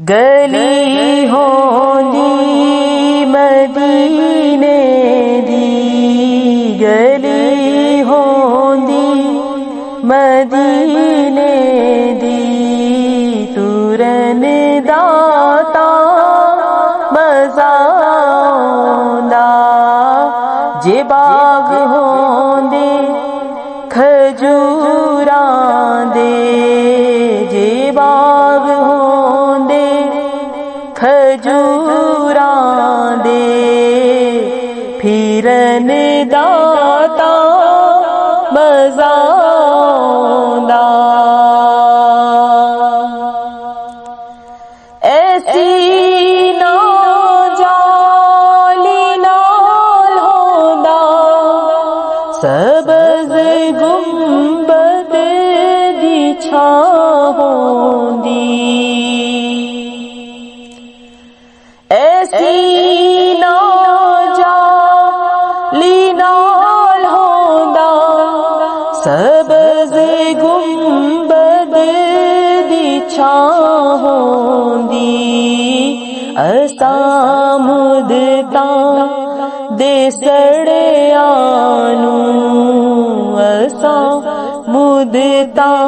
गली होंदी मदीने दी, गली होंदी मदीने दी, तुरन दाता मज़ा आंदा। जे बाग होंदे खजूरां दे, जे बाग होंदे खजूरां दे, फिरन दाता मज़ा आंदा। ऐसी ना जाली नाल होंदा सबज़ गुंबद दी छां होंदी। ऐसी ना जाली नाल होंदा सबज़ गुंबद दी छां होंदी। असां मुदतां दे सड़ियां नूं, असां मुदतां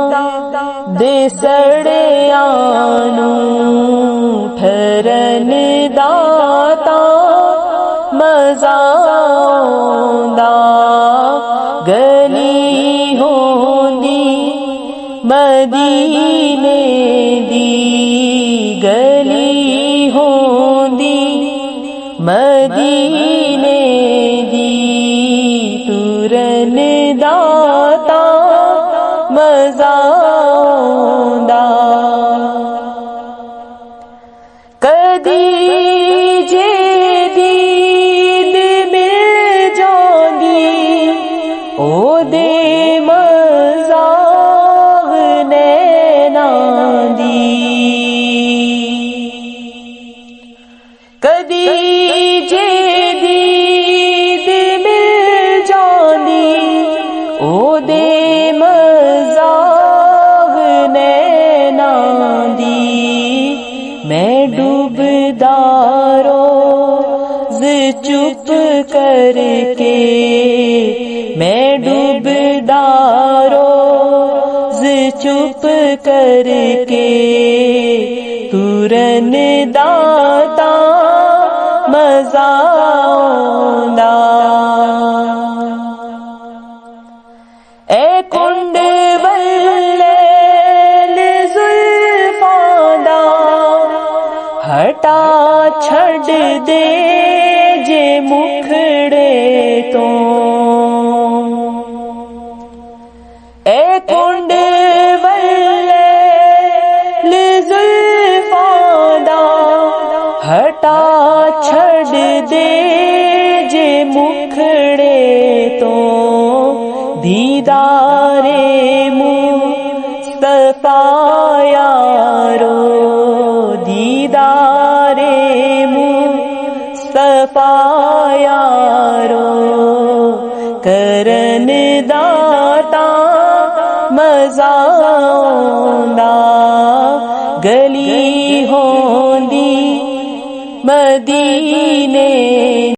दे सड़ियां नूं, ठरन दाता मज़ा आंदा। गली होंदी मदीने दी, गली होंदी मदीने दी, तुरन दाता मज़ा आंदा। कदी जे दीद मिल जांदी ओदे मज़ाग नैनां दी। कदी जे दीद मिल जांदी ओदे मज़ाग नैनां दी। मैं डूबदा रोज़ चुप करके, मैं डूबदा रोज़ चुप करके, तुरन दाता मज़ा आंदा। ए कुंड वल्लैल ज़ुल्फ़ां दा हटा छड़ दे जे मुखड़े तो। ए कुंड वल्लैल ज़ुल्फ़ां दा हटा छड़ दे जे मुखड़े तो। दीदारे मुस्तफ़ा यारो, दीदारे मुस्तफ़ा यारो, करन दा